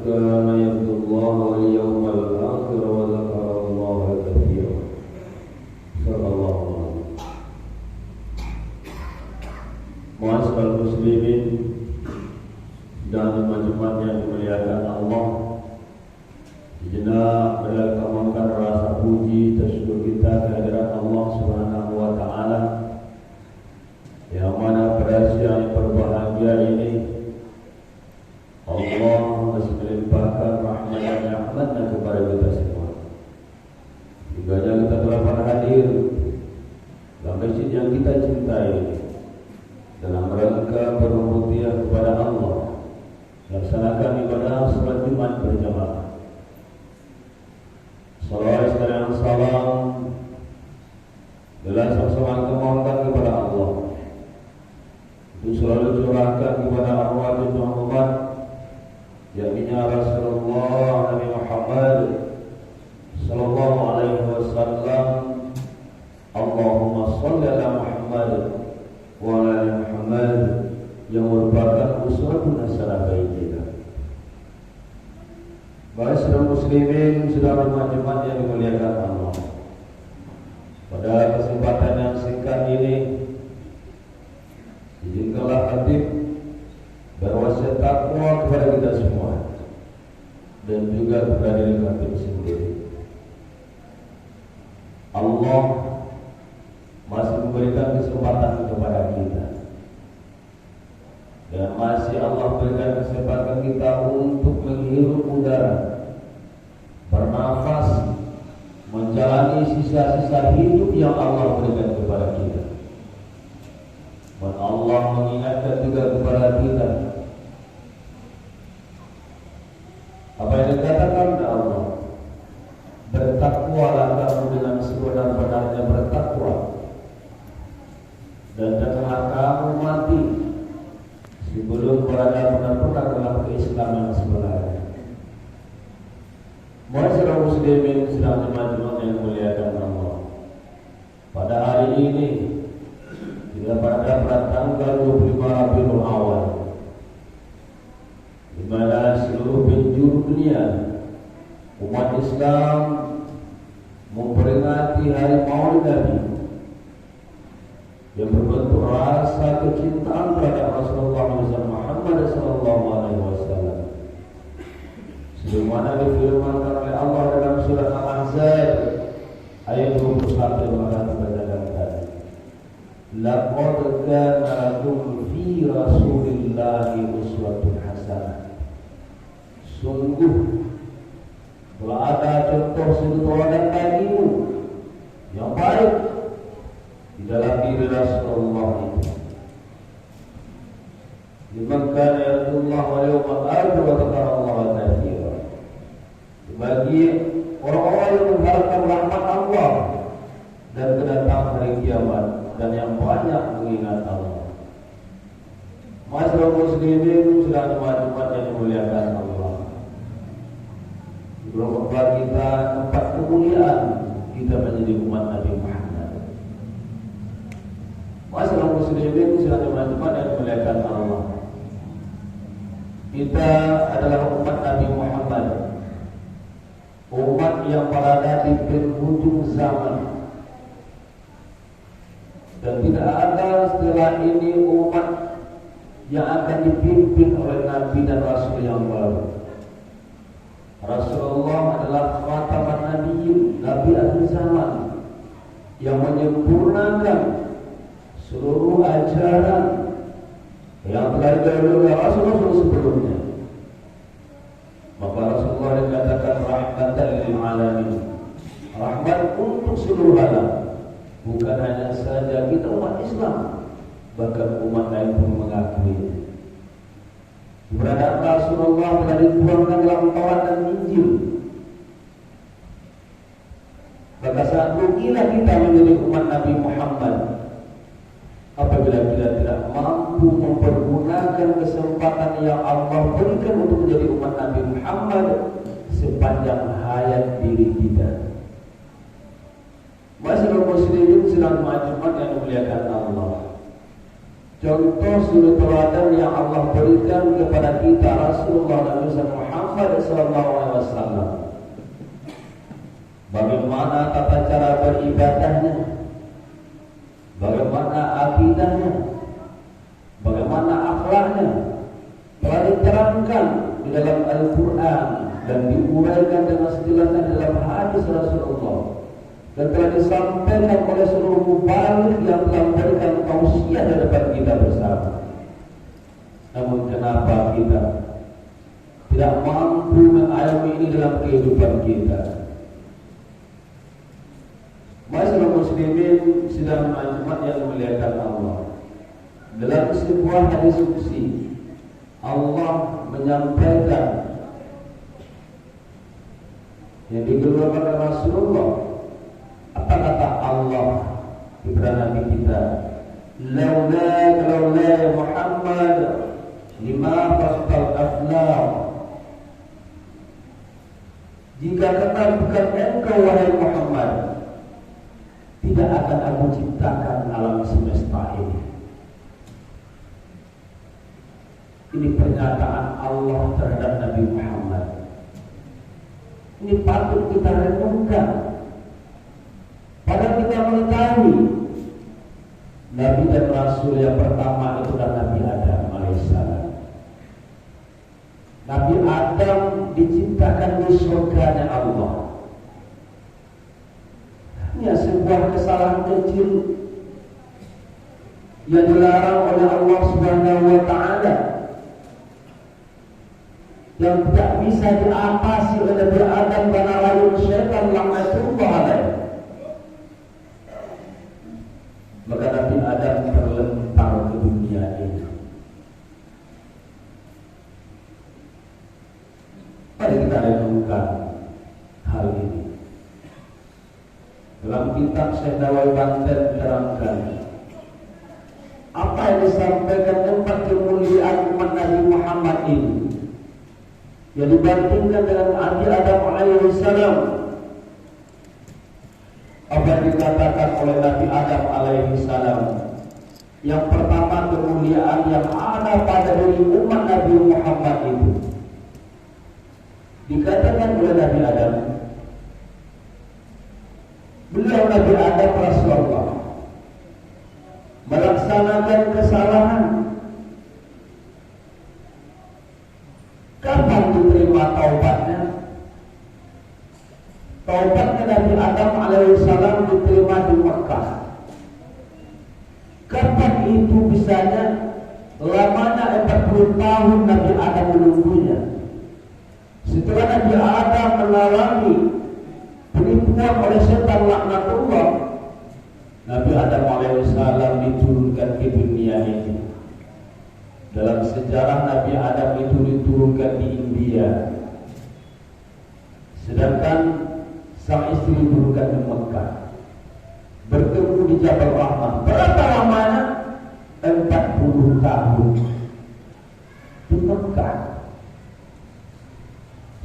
كان يرجو الله واليوم الآخر وذكر الله كثيرا. صدق الله العظيم. Ma'asyiral muslimin dan jemaat yang dimuliakan Allah, sejenak marilah kita mohonkan rasa puji tersyukur kita kehadirat Allah Subhanahu wa taala yang mana pada siang berbahagia ini Allah masih melimpahkan rahmat dan rahmatnya kepada kita semua. Hingga kita telah hadir dalam masjid yang kita cintai dalam rangka bermutia kepada Allah, laksanakan ibadah salat Jumat berjamaah. Salawat dan salam adalah sama-sama kita mohonkan kepada Allah untuk selalu curahkan kepada arwah Nabi Muhammad, yakni Rasulullah Nabi Muhammad sallallahu alaihi wasallam. Allahumma shalli ala Muhammad wa ala Muhammad yang merupakan uswatun hasanah bagi kita. Ma'asyiral muslimin, saudara jemaat yang dimuliakan Allah, pada kesempatan yang singkat ini izinkanlah khatib berwasiat takwa kepada kita semua dan juga kepada diri khatib sendiri. Allah masih memberikan kesempatan kepada kita, dan masih Allah berikan kesempatan kita untuk menghirup udara, bernafas, menjalani sisa-sisa hidup yang Allah berikan kepada kita. Dan Allah mengingatkan juga kepada kita apa yang dikatakan oleh Allah, bertakwalah kamu dengan sebenar-benarnya bertakwa, dan janganlah kamu mati sebelum berada benar-benar dalam keislaman yang sebenarnya. Ma'asyiral muslimin sedang jemaat-jemaat yang dimuliakan Allah, pada hari ini kita pada tanggal 25 Rabiul Awal, di mana seluruh penjuru dunia umat Islam memperingati hari Maulid Nabi yang berbentuk rasa kecintaan terhadap Rasulullah Muhammad sallallahu alaihi wasallam. Sebagaimana difirmankan oleh Allah dalam surah Al-Ahzab ayat 21 yang akan kita bacakan tadi. Laqad kana lakum fi Rasulillahi uswatun hasanah. Sungguh telah ada contoh suri tauladan bagimu yang baik di dalam diri Rasulullah itu. Liman kana yarjullah wal yawmal akhir wa dzakara Allah katsiran. Bagi orang-orang yang mengharapkan rahmat Allah dan kedatangan hari kiamat dan yang banyak mengingat Allah. Ma'asyiral muslimin sedang jemaat-jemaat yang dimuliakan Allah, beberapa kita tempat kemuliaan kita menjadi umat Nabi Muhammad. Ma'asyiral muslimin sedang jemaat-jemaat yang dimuliakan Allah, kita adalah umat Nabi Muhammad, umat yang berada di penghujung zaman, dan tidak ada setelah ini umat yang akan dipimpin oleh Nabi dan Rasul yang baru. Rasulullah adalah khataman nabiyyin, Nabi akhir zaman, yang menyempurnakan seluruh ajaran yang telah didahului oleh Rasul-Rasul sebelumnya. Maka Rasulullah dikatakan rahmatan lil alamin, rahmat untuk seluruh alam. Bukan hanya saja kita umat Islam, bahkan umat lain pun mengakui keberadaan Rasulullah telah dituangkan dalam Taurat dan Injil. Maka saat rugilah kita menjadi umat Nabi Muhammad apabila kita tidak mampu mempergunakan kesempatan yang Allah berikan untuk menjadi umat Nabi Muhammad sepanjang hayat diri kita. Ma'asyiral muslimin sedang jemaat yang dimuliakan Allah, contoh suri teladan yang Allah berikan kepada kita Rasulullah Muhammad Muhammad SAW. Bagaimana tata cara beribadahnya, bagaimana akidahnya, bagaimana akhlaknya, telah diterangkan di dalam Al-Quran dan diuraikan dengan sejelasnya dalam hadis Rasulullah, dan telah disampaikan oleh seluruh mubaligh yang telah memberikan tausiah di depan kita bersama. Namun kenapa kita tidak mampu mengayomi ini dalam kehidupan kita? Masyarakat muslimin sedang Jumat yang memuliakan Allah. Dalam sebuah hadis qudsi Allah menyampaikan yang dikeluarkan oleh Rasulullah. Apa kata Allah kepada Nabi kita? Laula ya Muhammad lima fastal aflam. Jika kata bukan engkau wahai Muhammad, tidak akan aku ciptakan alam semesta ini. Ini pernyataan Allah terhadap Nabi Muhammad. Ini patut kita renungkan. Padahal kita mengetahui Nabi dan Rasul yang pertama itu adalah Nabi Adam alaihissalam. Nabi Adam diciptakan di surganya Allah. Ini sebuah kesalahan kecil yang dilarang oleh Allah Subhanahu wa Ta'ala, yang tidak bisa diatasi oleh Nabi Adam karena lalu syaitan laknatullah alaih. Maka Nabi Adam terlempar ke dunia ini. Mari kita renungkan hal ini. Dalam kitab Syekh Nawawi Banten diterangkan apa yang disampaikan tentang kemuliaan umat Nabi Muhammad ini, yang dibandingkan dengan Nabi Adam alaihissalam. Apa yang dikatakan oleh Nabi Adam alaihissalam, yang pertama kemuliaan yang ada pada diri umat Nabi Muhammad itu dikatakan oleh Nabi Adam. Beliau Nabi Adam Rasulullah melaksanakan kesalahan. Kapan diterima taubatnya? Taubatnya Nabi Adam alaihissalam diterima di Mekah. Kapan itu bisanya? Lamanya 40 tahun Nabi Adam menunggunya. Setelah Nabi Adam mengalami penipuan oleh setan laknatullah, Nabi Adam alaihissalam diturunkan ke dunia ini. Dalam sejarah Nabi Adam itu diturunkan di India, sedangkan sang istri diturunkan di Mekah. Bertemu di Jabal Rahmah. Berapa lamanya? 40 tahun di Mekah.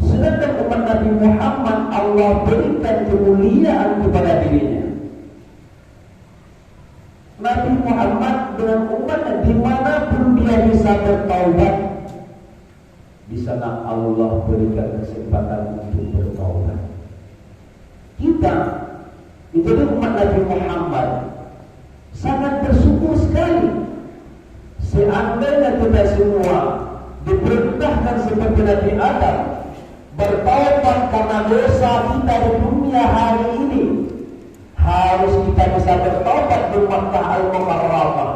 Sedangkan umat Nabi Muhammad Allah berikan kemuliaan kepada dirinya. Nabi Muhammad dengan umatnya dimanapun dia bisa bertaubat, di sana Allah berikan kesempatan untuk bertaubat. Kita menjadi umat Nabi Muhammad sangat bersyukur sekali. Seandainya kita semua diperintahkan seperti Nabi Adam bertaubat karena dosa kita di dunia hari ini, harus kita bisa bertaubat di Makkah Al-Mukarramah.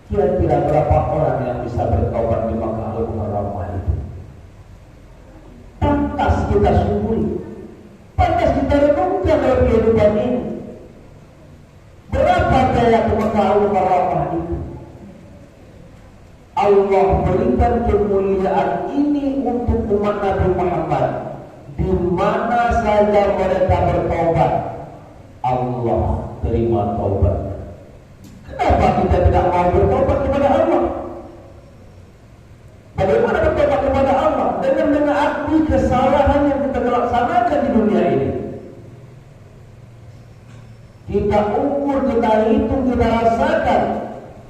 Kira-kira berapa orang yang bisa bertaubat di Makkah Al-Mukarramah itu? Pantas kita syukuri, pantas kita renungkan dalam kehidupan ini. Berapa daya ke Makkah Al-Mukarramah itu? Allah berikan kemuliaan ini untuk umat Nabi Muhammad. Di mana saja mereka bertaubat, Allah terima taubat. Kenapa kita tidak mau bertaubat kepada Allah? Bagaimana bertaubat kepada Allah? Dengan mengakui kesalahan yang kita laksanakan di dunia ini. Kita ukur, kita hitung, kita rasakan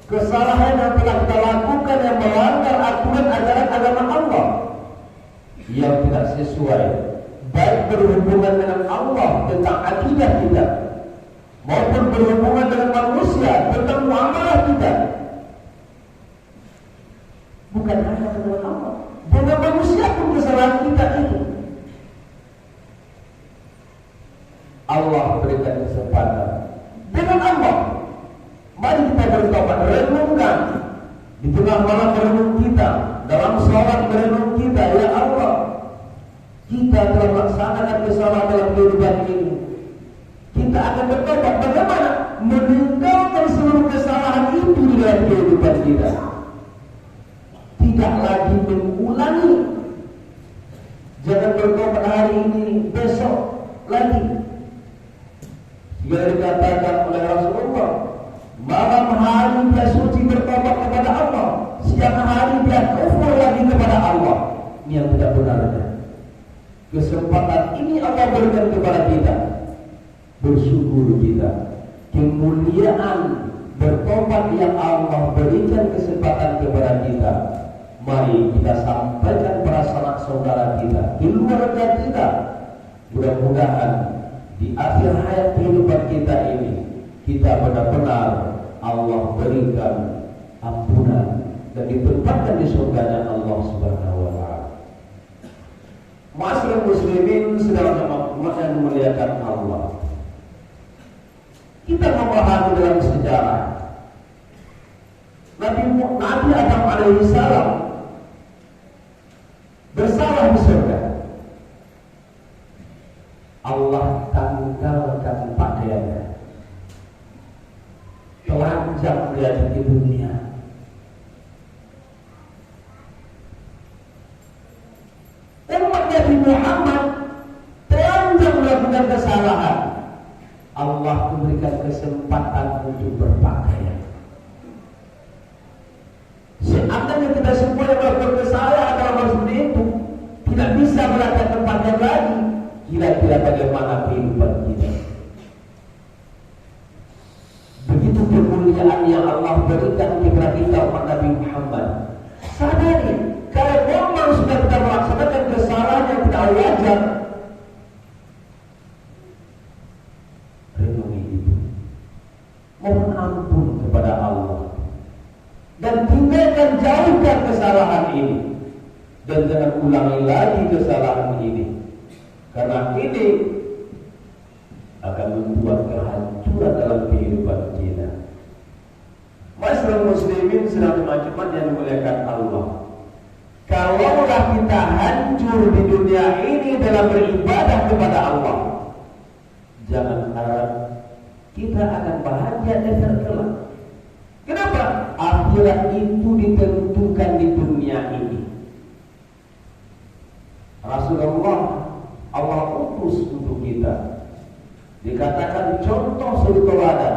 kesalahan yang telah kita lakukan yang melanggar aturan ajaran agama Allah, yang tidak sesuai, baik berhubungan dengan Allah tentang akidah kita, maupun berhubungan dengan manusia tentang muamalah kita, bukan hanya dengan Allah, dengan manusia pun kesalahan kita itu Allah berikan kesempatan. Dengan Allah, mari kita bertobat, renungkan di tengah malam merenung kita, dalam sholat merenung kita, ya Allah, kita telah melaksanakan kesalahan dalam kehidupan ini. Kita akan bertobat. Bagaimana? Meninggalkan seluruh kesalahan itu di dalam kehidupan kita. Tidak lagi mengulangi. Jangan bertobat hari ini, besok lagi. Yang dikatakan oleh Rasulullah, malam hari dia suci bertobat kepada Allah, siang hari dia kufur lagi kepada Allah. Ini yang tidak benarnya. Kesempatan ini Allah berikan kepada kita. Bersyukur kita. Kemuliaan bertobat yang Allah berikan kesempatan kepada kita. Mari kita sampaikan para sanak saudara kita, keluarga kita. Mudah-mudahan di akhir hayat kehidupan kita ini, kita benar-benar Allah berikan ampunan dan ditempatkan di surganya Allah Subhanahu wa Ta'ala. Ma'asyiral muslimin sedang memuliakan Allah. Kita memahami dalam sejarah Nabi Adam alaihi salam bersalah di surga. Allah tanggalkan pakaiannya, telanjang dia di dunia. Umat Nabi Muhammad telanjang melakukan kesalahan. Allah memberikan kesempatan untuk berpakaian. Seandainya kita semua yang melakukan kesalahan dalam hal seperti itu tidak bisa melakukan pakaian lagi, kira-kira bagaimana kehidupan kita? Begitu kemuliaan yang Allah berikan kepada kita umat Nabi Muhammad. Sadari, kalau memang sudah kita melaksanakan kesalahan yang tidak wajar, renungi itu, mohon ampun kepada Allah, dan tinggalkan, jauhkan kesalahan ini, dan jangan ulangi lagi kesalahan ini. Karena ini akan membuat kehancuran dalam kehidupan kita. Masyarakat muslimin sedang teman-teman yang dimuliakan Allah. Kalaulah kita hancur di dunia ini dalam beribadah kepada Allah, jangan harap kita akan bahagia dan kelak. Kenapa? Akhirat itu ditentukan di dunia ini. Rasulullah Allah utus untuk kita. Dikatakan contoh suri teladan.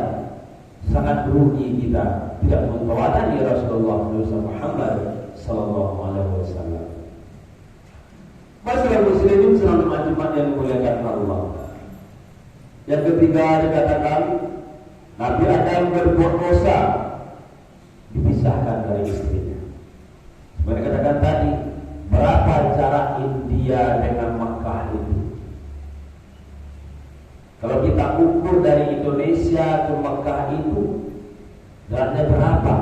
Sangat rugi kita tidak menteladani Rasulullah Muhammad sallallahu alaihi wasallam. Masyarakat muslimin selalu majemah yang dimuliakan Allah. Yang ketiga dikatakan Nabi Adam berbuat dosa, dipisahkan dari istrinya. Seperti katakan tadi, berapa jarak India dengan Makkah itu? Kalau kita ukur dari Indonesia ke Makkah itu jaraknya berapa?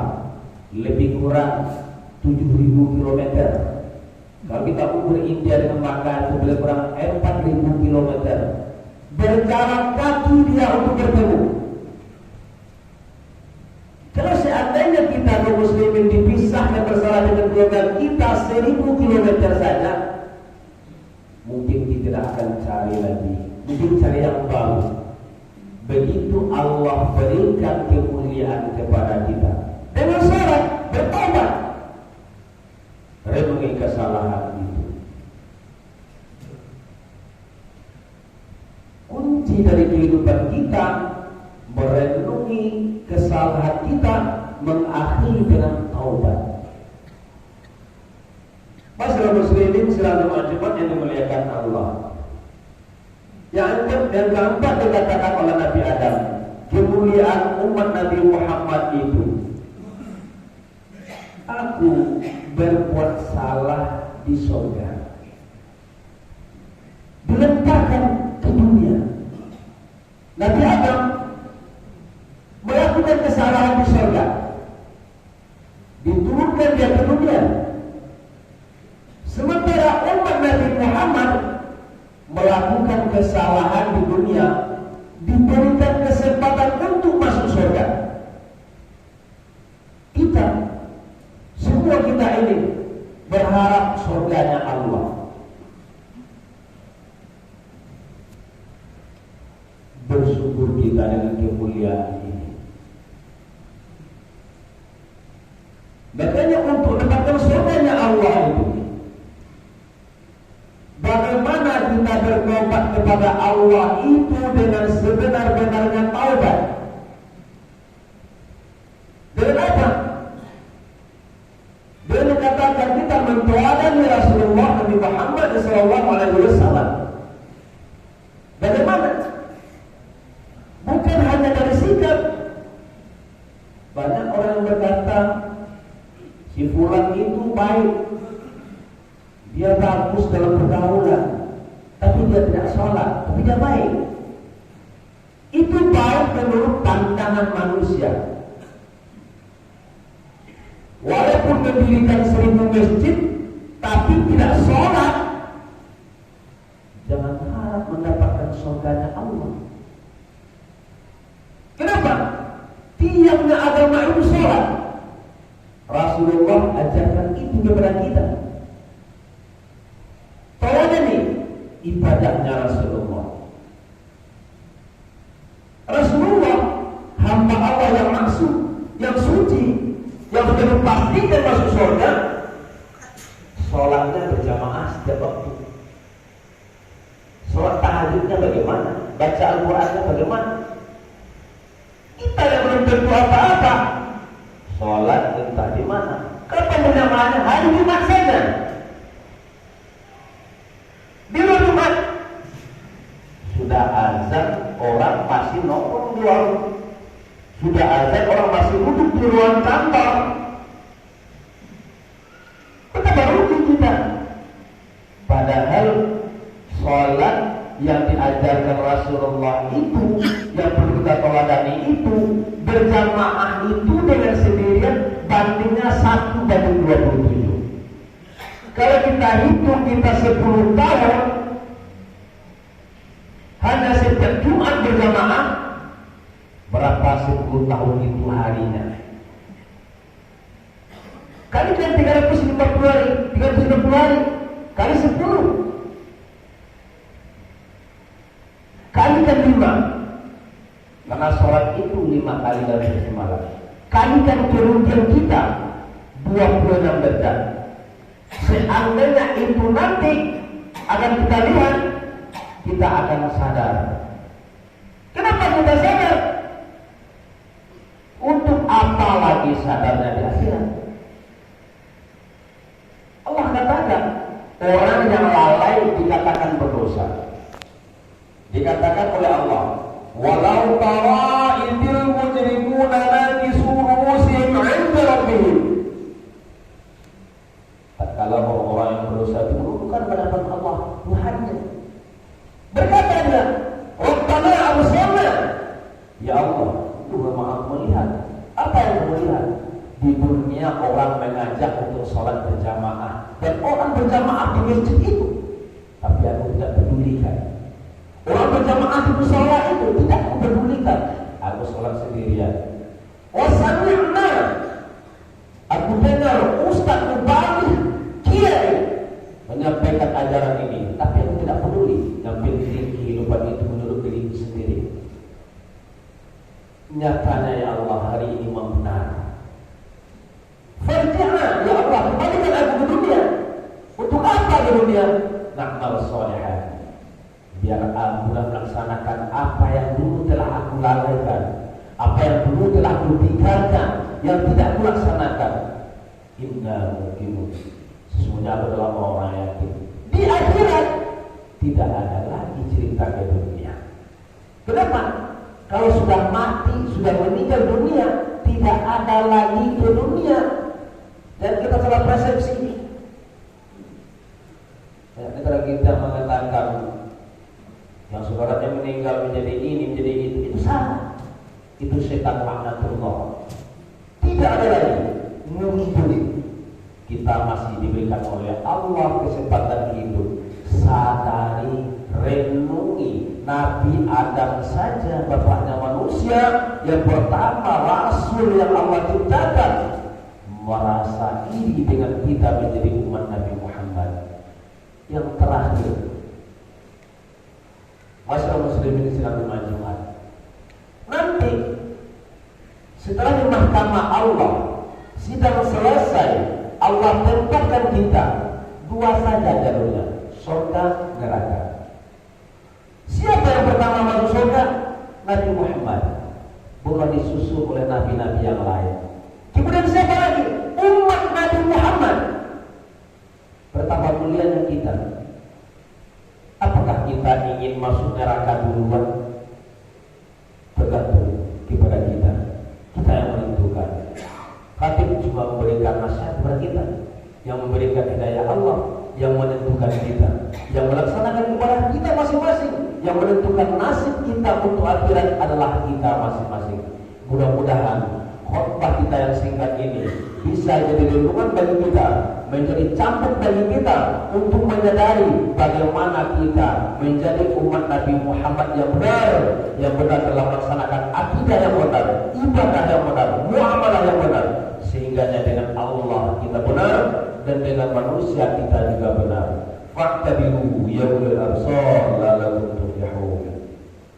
Lebih kurang 7.000 km. Kalau kita ukur India dengan Makkah itu lebih kurang 4.000 km. Berjalan kaki dia untuk bertemu. Kalau seandainya kita kaum muslimin dipisahkan bersama dengan keluarga kita 1.000 km saja, mungkin kita tidak akan cari lagi, mungkin cari yang baru. Begitu Allah berikan kemuliaan kepada kita dengan syarat bertobat, renungi kesalahan itu. Kunci dari kehidupan kita merenungi kesalahan kita, mengakhiri dengan taubat. Masyarakat muslimin selalu majemah yang dimuliakan Allah. Yang keempat dikatakan oleh Nabi Adam, kemuliaan umat Nabi Muhammad itu, aku berbuat salah di surga. dia ke dunia. Sementara umat Nabi Muhammad melakukan kesalahan di dunia, diberikan kesempatan untuk masuk surga. Semua kita ini berharap surganya Allah. Bersyukur kita dengan kemuliaan ini. Makanya untuk mendapatkan surganya Allah itu, bagaimana kita bertobat kepada Allah itu dengan sebenar-benarnya taubat. Dengan apa? Dengan katakan kita menteladani Rasulullah Nabi Muhammad SAW. Bagaimana? Bukan hanya dari sikap. Banyak orang yang berkata si fulan itu baik, dia bagus dalam pergaulan, tapi dia tidak sholat, tapi dia baik. Itu baik menurut pandangan manusia. Walaupun mendirikan 1000 masjid, tapi tidak sholat, jangan harap mendapatkan surganya Allah. Kenapa? Tiangnya agama itu sholat. Rasulullah ajarkan itu kepada kita. Tolongnya nih ibadahnya Rasulullah. Rasulullah hamba Allah yang maksud, yang suci, yang sudah dipastikan masuk surga. Sholatnya berjamaah setiap waktu. Sholat tahajudnya bagaimana? Baca Al-Qurannya bagaimana? Kita yang belum tentu apa-apa, sholat entah di mana. Kapan berjamaahnya? Hari Jumat saja. Di Jumat sudah azan, orang masih nongkrong di warung. Sudah azan, orang masih duduk di ruang kantor. Betapa rugi kita. Padahal sholat yang diajarkan Rasulullah itu, yang perlu kita teladani itu, berjamaah itu dengan sendirian bandingnya 1:27. Kalau kita hitung kita 10 tahun, hanya setiap Jumat berjamaah, berapa 10 tahun itu harinya? Kalikan 350 hari, 360 hari, kali 10. Kalikan 5. Karena sholat itu 5 kali dalam semalam. Kalikan kerugian kita 26 derajat. Seandainya itu nanti akan kita lihat, kita akan sadar. Kenapa kita sadar? Untuk apa lagi sadarnya di akhirat? Allah katakan orang yang lalai dikatakan berdosa. Dikatakan oleh Allah, walau tara idil mujrimuna nakisu ru'usihim 'inda rabbihim. Tatkala orang yang berdosa itu bukan pada Allah, Tuhannya. Berkata dia, Rabbana absarna. Ya Allah, Tuhan Maha melihat. Apa yang melihat? Di dunia orang mengajak untuk sholat berjamaah, dan orang berjamaah di masjid itu, tapi aku tidak pedulikan. Orang berjamaah di musola itu tidak mempedulikan. Aku sholat sendirian. Wasami'na, aku dengar ustaz mubalik kiai menyampaikan ajaran ini, tapi aku tidak peduli. Yang penting kehidupan itu menurut diriku sendiri. Nyatanya ya Allah, hari ini membenar. Farji'na, ya Allah, kembalikan aku ke dunia. Untuk apa ke dunia? Na'mal sholihan, biar aku melaksanakan apa yang dulu telah aku lalaikan, apa yang dulu telah aku tinggalkan, yang tidak aku laksanakan. Inna muqimun, sesungguhnya aku adalah orang yakin di akhirat tidak ada lagi cerita ke dunia. Kenapa? Kalau sudah mati, sudah meninggal dunia, tidak ada lagi ke dunia. Dan kita salah persepsi. Ya, kita mengatakan yang saudaranya meninggal menjadi ini, menjadi itu salah. Itu setan laknatullah. Tidak ada lagi mumpuni. kita masih diberikan oleh Allah kesempatan hidup, sadari, renungi Nabi Adam saja, bapaknya manusia yang pertama, Rasul yang Allah ciptakan, merasa iri dengan kita menjadi umat Nabi Muhammad. Yang terakhir, masyarakat muslimin sidang Jumat, nanti setelah di mahkamah Allah sidang selesai, Allah tempatkan kita dua saja jalurnya, surga neraka. Siapa yang pertama masuk surga? Nabi Muhammad, bukan disusul oleh nabi-nabi yang lain. Kemudian siapa lagi? Umat Nabi Muhammad. Betapa mulianya kita. Apakah kita ingin masuk neraka duluan? Tergantung kepada kita. Kita yang menentukan. Khatib cuma memberikan nasihat kepada kita, yang memberikan hidayah Allah, yang menentukan kita, yang melaksanakan kepada kita masing-masing, yang menentukan nasib kita untuk akhirat adalah kita masing-masing. Mudah-mudahan khutbah kita yang singkat ini bisa jadi renungan bagi kita, menjadi cambuk bagi kita untuk menyadari bagaimana kita menjadi umat Nabi Muhammad yang benar dalam melaksanakan akidah yang